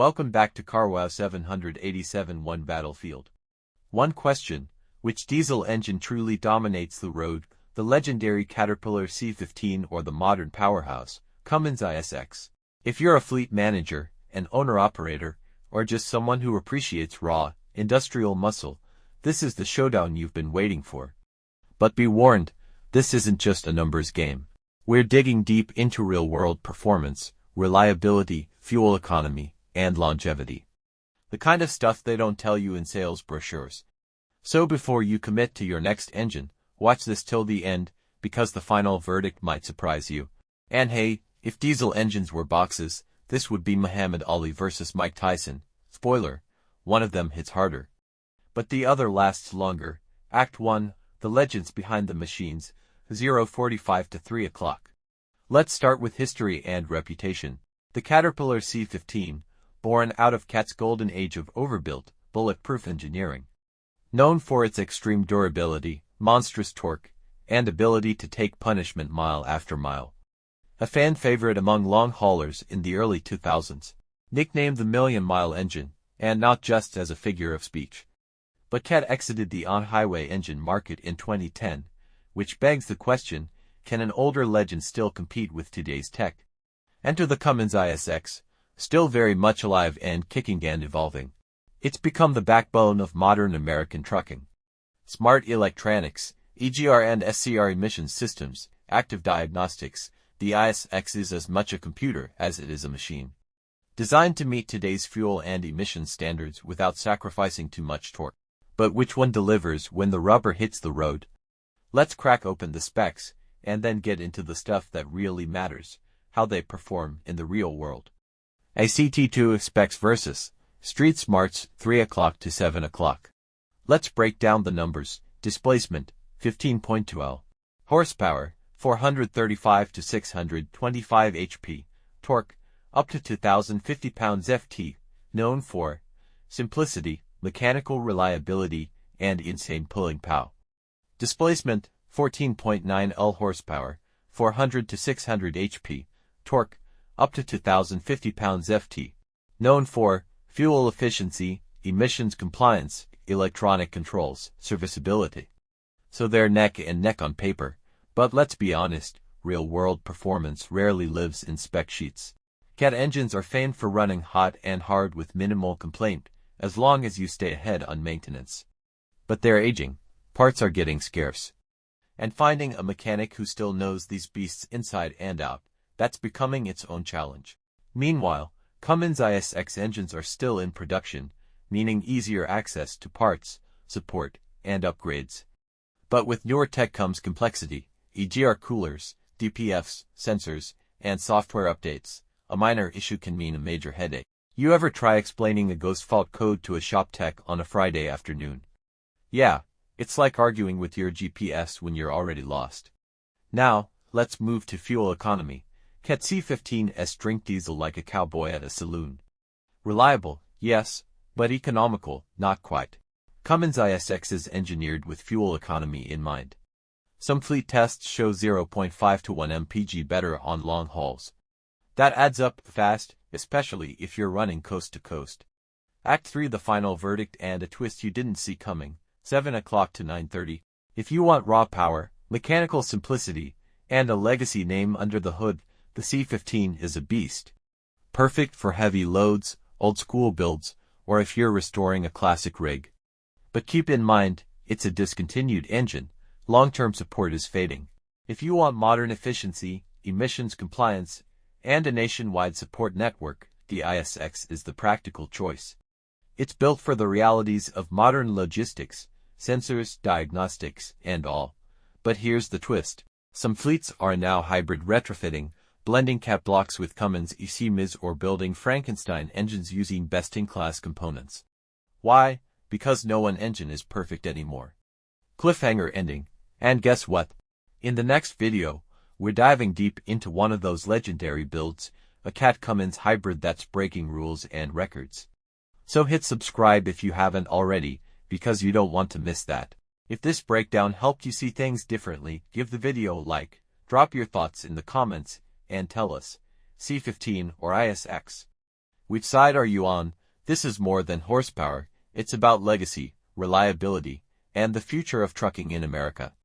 Welcome back to CarWow 787 One Battlefield. One question: which diesel engine truly dominates the road, the legendary Caterpillar C15 or the modern powerhouse, Cummins ISX? If you're a fleet manager, an owner-operator, or just someone who appreciates raw, industrial muscle, this is the showdown you've been waiting for. But be warned, this isn't just a numbers game. We're digging deep into real-world performance, reliability, fuel economy, and longevity. The kind of stuff they don't tell you in sales brochures. So before you commit to your next engine, watch this till the end, because the final verdict might surprise you. And hey, if diesel engines were boxes, this would be Muhammad Ali versus Mike Tyson. Spoiler, one of them hits harder, but the other lasts longer. Act 1, the legends behind the machines, 0:45 to 3 o'clock. Let's start with history and reputation. The Caterpillar C15, born out of Cat's golden age of overbuilt, bulletproof engineering. Known for its extreme durability, monstrous torque, and ability to take punishment mile after mile. A fan favorite among long haulers in the early 2000s. Nicknamed the million-mile engine, and not just as a figure of speech. But Cat exited the on-highway engine market in 2010, which begs the question, can an older legend still compete with today's tech? Enter the Cummins ISX, still very much alive and kicking and evolving. It's become the backbone of modern American trucking. Smart electronics, EGR and SCR emissions systems, active diagnostics, the ISX is as much a computer as it is a machine. Designed to meet today's fuel and emissions standards without sacrificing too much torque. But which one delivers when the rubber hits the road? Let's crack open the specs, and then get into the stuff that really matters, how they perform in the real world. ACT2 specs versus Street Smarts 3 o'clock to 7 o'clock. Let's break down the numbers. Displacement, 15.2 L. Horsepower, 435 to 625 HP. Torque, up to 2,050 pounds-ft, known for simplicity, mechanical reliability, and insane pulling power. Displacement, 14.9 L. Horsepower, 400 to 600 HP. Torque, up to 2,050 pounds-ft, known for fuel efficiency, emissions compliance, electronic controls, serviceability. So they're neck and neck on paper, but let's be honest, real-world performance rarely lives in spec sheets. Cat engines are famed for running hot and hard with minimal complaint, as long as you stay ahead on maintenance. But they're aging, parts are getting scarce. And finding a mechanic who still knows these beasts inside and out, that's becoming its own challenge. Meanwhile, Cummins ISX engines are still in production, meaning easier access to parts, support, and upgrades. But with newer tech comes complexity, EGR coolers, DPFs, sensors, and software updates. A minor issue can mean a major headache. You ever try explaining a ghost fault code to a shop tech on a Friday afternoon? Yeah, it's like arguing with your GPS when you're already lost. Now, let's move to fuel economy. Cat C15S drink diesel like a cowboy at a saloon. Reliable, yes, but economical, not quite. Cummins ISX is engineered with fuel economy in mind. Some fleet tests show 0.5 to 1 mpg better on long hauls. That adds up fast, especially if you're running coast to coast. Act 3, the final verdict and a twist you didn't see coming, 7 o'clock to 9:30. If you want raw power, mechanical simplicity, and a legacy name under the hood, the C15 is a beast. Perfect for heavy loads, old-school builds, or if you're restoring a classic rig. But keep in mind, it's a discontinued engine. Long-term support is fading. If you want modern efficiency, emissions compliance, and a nationwide support network, the ISX is the practical choice. It's built for the realities of modern logistics, sensors, diagnostics, and all. But here's the twist. Some fleets are now hybrid retrofitting, blending Cat blocks with Cummins ECMIs or building Frankenstein engines using best-in-class components. Why? Because no one engine is perfect anymore. Cliffhanger ending. And guess what? In the next video, we're diving deep into one of those legendary builds, a Cat Cummins hybrid that's breaking rules and records. So hit subscribe if you haven't already, because you don't want to miss that. If this breakdown helped you see things differently, give the video a like, drop your thoughts in the comments, and tell us, C15 or ISX. Which side are you on? This is more than horsepower, it's about legacy, reliability, and the future of trucking in America.